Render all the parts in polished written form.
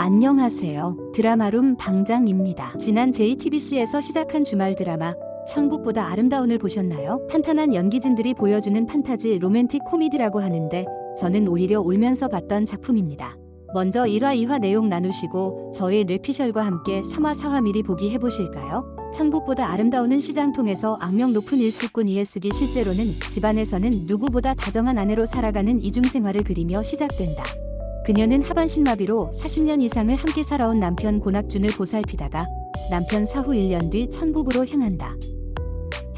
안녕하세요. 드라마룸 방장입니다. 지난 JTBC에서 시작한 주말 드라마 천국보다 아름다운을 보셨나요? 탄탄한 연기진들이 보여주는 판타지 로맨틱 코미디라고 하는데 저는 오히려 울면서 봤던 작품입니다. 먼저 1화, 2화 내용 나누시고 저의 뇌피셜과 함께 3화, 4화 미리 보기 해보실까요? 천국보다 아름다운은 시장 통해서 악명 높은 일수꾼 이해숙이 실제로는 집안에서는 누구보다 다정한 아내로 살아가는 이중생활을 그리며 시작된다. 그녀는 하반신마비로 40년 이상을 함께 살아온 남편 고낙준을 보살피다가 남편 사후 1년 뒤 천국으로 향한다.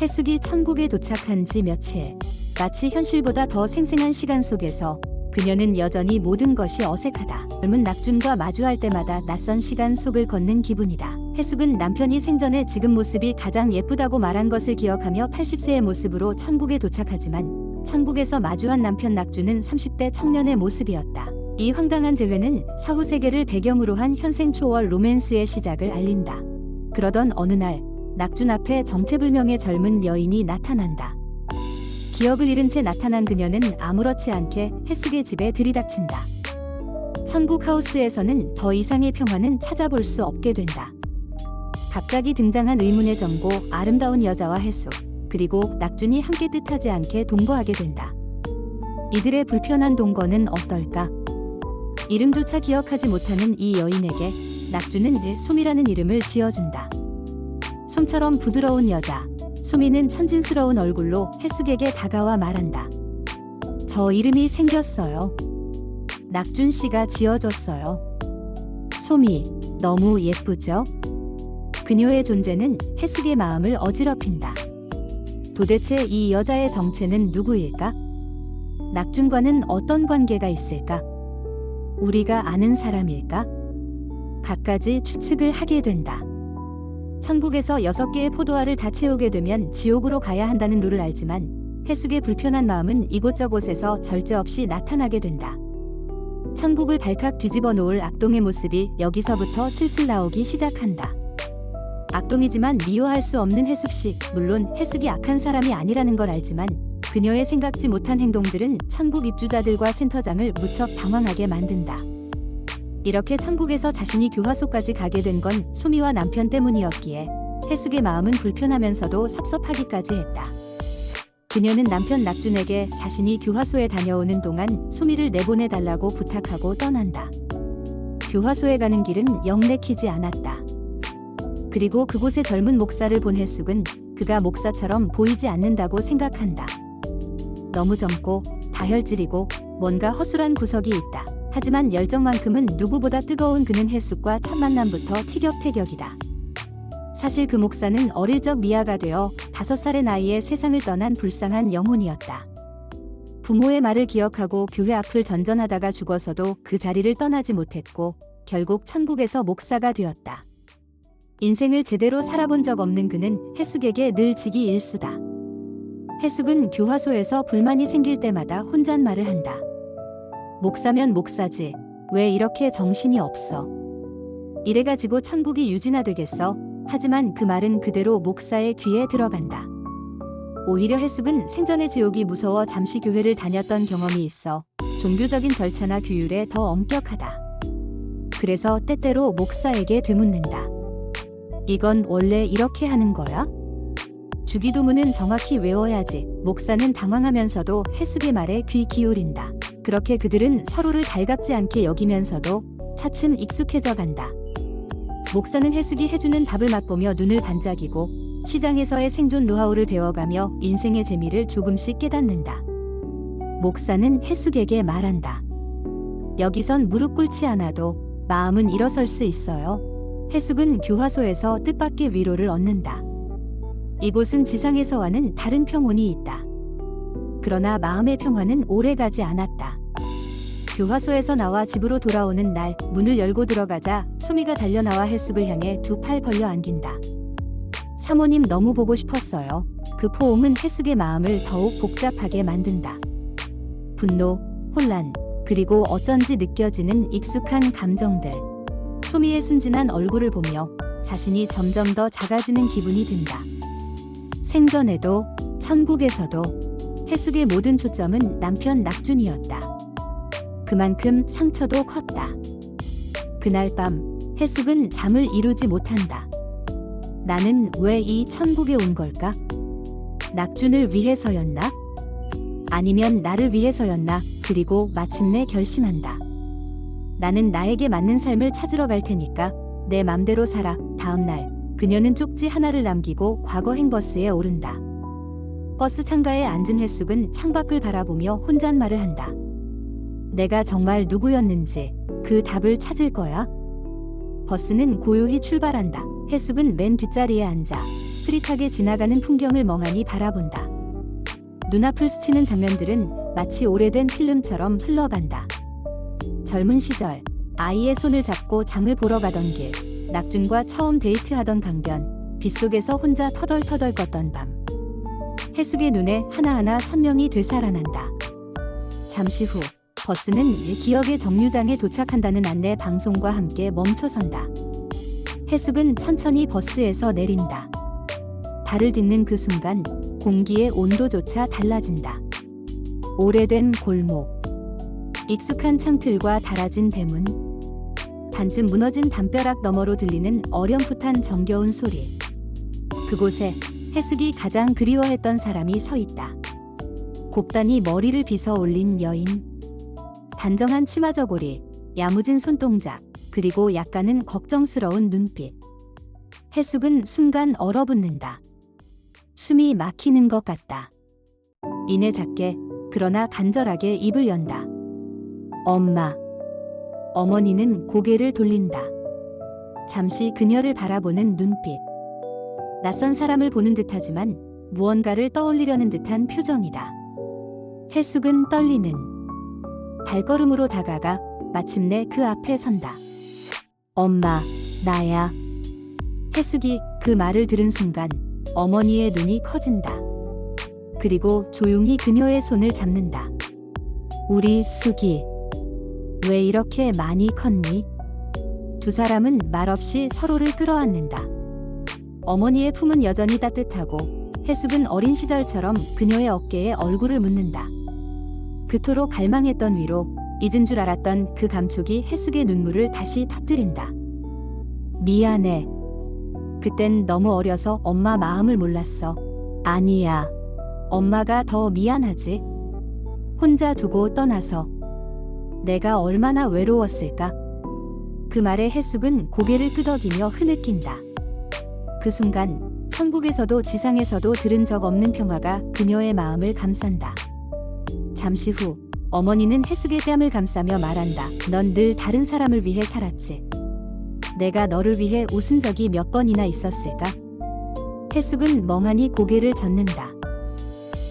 해숙이 천국에 도착한 지 며칠, 마치 현실보다 더 생생한 시간 속에서 그녀는 여전히 모든 것이 어색하다. 젊은 낙준과 마주할 때마다 낯선 시간 속을 걷는 기분이다. 해숙은 남편이 생전에 지금 모습이 가장 예쁘다고 말한 것을 기억하며 80세의 모습으로 천국에 도착하지만 천국에서 마주한 남편 낙준은 30대 청년의 모습이었다. 이 황당한 재회는 사후 세계를 배경으로 한 현생 초월 로맨스의 시작을 알린다. 그러던 어느 날 낙준 앞에 정체불명의 젊은 여인이 나타난다. 기억을 잃은 채 나타난 그녀는 아무렇지 않게 해숙의 집에 들이닥친다. 천국 하우스에서는 더 이상의 평화는 찾아볼 수 없게 된다. 갑자기 등장한 의문의 정고, 아름다운 여자와 해숙, 그리고 낙준이 함께 뜻하지 않게 동거하게 된다. 이들의 불편한 동거는 어떨까? 이름조차 기억하지 못하는 이 여인에게 낙준은 솜이라는 이름을 지어준다. 솜처럼 부드러운 여자, 솜이는 천진스러운 얼굴로 해숙에게 다가와 말한다. 저 이름이 생겼어요. 낙준 씨가 지어줬어요. 솜이, 너무 예쁘죠? 그녀의 존재는 해숙의 마음을 어지럽힌다. 도대체 이 여자의 정체는 누구일까? 낙준과는 어떤 관계가 있을까? 우리가 아는 사람일까? 갖가지 추측을 하게 된다. 천국에서 6개의 포도알을 다 채우게 되면 지옥으로 가야 한다는 룰을 알지만 해숙의 불편한 마음은 이곳저곳에서 절제 없이 나타나게 된다. 천국을 발칵 뒤집어 놓을 악동의 모습이 여기서부터 슬슬 나오기 시작한다. 악동이지만 미워할 수 없는 해숙씨, 물론 해숙이 악한 사람이 아니라는 걸 알지만 그녀의 생각지 못한 행동들은 천국 입주자들과 센터장을 무척 당황하게 만든다. 이렇게 천국에서 자신이 교화소까지 가게 된 건 솜이와 남편 때문이었기에 해숙의 마음은 불편하면서도 섭섭하기까지 했다. 그녀는 남편 낙준에게 자신이 교화소에 다녀오는 동안 솜이를 내보내달라고 부탁하고 떠난다. 교화소에 가는 길은 영 내키지 않았다. 그리고 그곳에 젊은 목사를 본 해숙은 그가 목사처럼 보이지 않는다고 생각한다. 너무 젊고 다혈질이고 뭔가 허술한 구석이 있다. 하지만 열정만큼은 누구보다 뜨거운 그는 해숙과 첫 만남부터 티격태격이다. 사실 그 목사는 어릴 적 미아가 되어 5살의 나이에 세상을 떠난 불쌍한 영혼이었다. 부모의 말을 기억하고 교회 앞을 전전하다가 죽어서도 그 자리를 떠나지 못했고 결국 천국에서 목사가 되었다. 인생을 제대로 살아본 적 없는 그는 해숙에게 늘 지기 일수다. 해숙은 교화소에서 불만이 생길 때마다 혼잣말을 한다. 목사면 목사지, 왜 이렇게 정신이 없어? 이래가지고 천국이 유지나 되겠어? 하지만 그 말은 그대로 목사의 귀에 들어간다. 오히려 해숙은 생전의 지옥이 무서워 잠시 교회를 다녔던 경험이 있어 종교적인 절차나 규율에 더 엄격하다. 그래서 때때로 목사에게 되묻는다. 이건 원래 이렇게 하는 거야? 주기도문은 정확히 외워야지. 목사는 당황하면서도 해숙의 말에 귀 기울인다. 그렇게 그들은 서로를 달갑지 않게 여기면서도 차츰 익숙해져 간다. 목사는 해숙이 해주는 밥을 맛보며 눈을 반짝이고 시장에서의 생존 노하우를 배워가며 인생의 재미를 조금씩 깨닫는다. 목사는 해숙에게 말한다. 여기선 무릎 꿇지 않아도 마음은 일어설 수 있어요. 해숙은 교화소에서 뜻밖의 위로를 얻는다. 이곳은 지상에서와는 다른 평온이 있다. 그러나 마음의 평화는 오래가지 않았다. 교화소에서 나와 집으로 돌아오는 날 문을 열고 들어가자 솜이가 달려나와 해숙을 향해 두 팔 벌려 안긴다. 사모님 너무 보고 싶었어요. 그 포옹은 해숙의 마음을 더욱 복잡하게 만든다. 분노, 혼란, 그리고 어쩐지 느껴지는 익숙한 감정들. 솜이의 순진한 얼굴을 보며 자신이 점점 더 작아지는 기분이 든다. 생전에도 천국에서도 해숙의 모든 초점은 남편 낙준이었다. 그만큼 상처도 컸다. 그날 밤 혜숙은 잠을 이루지 못한다. 나는 왜 이 천국에 온 걸까? 낙준을 위해서였나? 아니면 나를 위해서였나? 그리고 마침내 결심한다. 나는 나에게 맞는 삶을 찾으러 갈 테니까 내 맘대로 살아. 다음 날 그녀는 쪽지 하나를 남기고 과거 행버스에 오른다. 버스 창가에 앉은 혜숙은 창밖을 바라보며 혼잣말을 한다. 내가 정말 누구였는지 그 답을 찾을 거야. 버스는 고요히 출발한다. 혜숙은 맨 뒷자리에 앉아 흐릿하게 지나가는 풍경을 멍하니 바라본다. 눈앞을 스치는 장면들은 마치 오래된 필름처럼 흘러간다. 젊은 시절 아이의 손을 잡고 장을 보러 가던 길, 낙준과 처음 데이트하던 강변, 빗속에서 혼자 터덜터덜 걷던 밤. 혜숙의 눈에 하나하나 선명히 되살아난다. 잠시 후 버스는 기억의 정류장에 도착한다는 안내 방송과 함께 멈춰선다. 혜숙은 천천히 버스에서 내린다. 발을 딛는 그 순간 공기의 온도조차 달라진다. 오래된 골목, 익숙한 창틀과 닳아진 대문, 반쯤 무너진 담벼락 너머로 들리는 어렴풋한 정겨운 소리. 그곳에 혜숙이 가장 그리워했던 사람이 서 있다. 곱단히 머리를 빗어 올린 여인. 단정한 치마 저고리, 야무진 손동작, 그리고 약간은 걱정스러운 눈빛. 혜숙은 순간 얼어붙는다. 숨이 막히는 것 같다. 이내 작게 그러나 간절하게 입을 연다. 엄마. 어머니는 고개를 돌린다. 잠시 그녀를 바라보는 눈빛. 낯선 사람을 보는 듯하지만 무언가를 떠올리려는 듯한 표정이다. 혜숙은 떨리는 발걸음으로 다가가 마침내 그 앞에 선다. 엄마, 나야. 혜숙이 그 말을 들은 순간 어머니의 눈이 커진다. 그리고 조용히 그녀의 손을 잡는다. 우리 숙이, 왜 이렇게 많이 컸니? 두 사람은 말없이 서로를 끌어안는다. 어머니의 품은 여전히 따뜻하고 혜숙은 어린 시절처럼 그녀의 어깨에 얼굴을 묻는다. 그토록 갈망했던 위로, 잊은 줄 알았던 그 감촉이 혜숙의 눈물을 다시 터뜨린다. 미안해. 그땐 너무 어려서 엄마 마음을 몰랐어. 아니야. 엄마가 더 미안하지. 혼자 두고 떠나서. 내가 얼마나 외로웠을까? 그 말에 혜숙은 고개를 끄덕이며 흐느낀다. 그 순간 천국에서도 지상에서도 들은 적 없는 평화가 그녀의 마음을 감싼다. 잠시 후 어머니는 혜숙의 뺨을 감싸며 말한다. 넌 늘 다른 사람을 위해 살았지. 내가 너를 위해 웃은 적이 몇 번이나 있었을까? 혜숙은 멍하니 고개를 젓는다.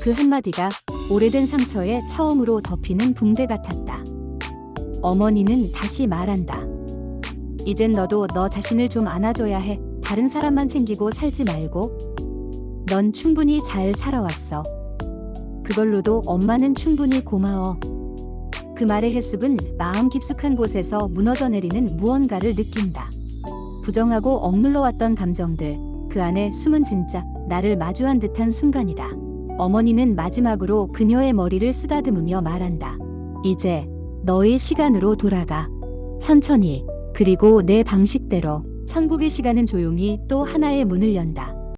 그 한마디가 오래된 상처에 처음으로 덮이는 붕대 같았다. 어머니는 다시 말한다. 이젠 너도 너 자신을 좀 안아줘야 해. 다른 사람만 챙기고 살지 말고. 넌 충분히 잘 살아왔어. 그걸로도 엄마는 충분히 고마워. 그 말에 혜숙은 마음 깊숙한 곳에서 무너져 내리는 무언가를 느낀다. 부정하고 억눌러왔던 감정들, 그 안에 숨은 진짜 나를 마주한 듯한 순간이다. 어머니는 마지막으로 그녀의 머리를 쓰다듬으며 말한다. 이제 너의 시간으로 돌아가. 천천히, 그리고 내 방식대로. 천국의 시간은 조용히 또 하나의 문을 연다.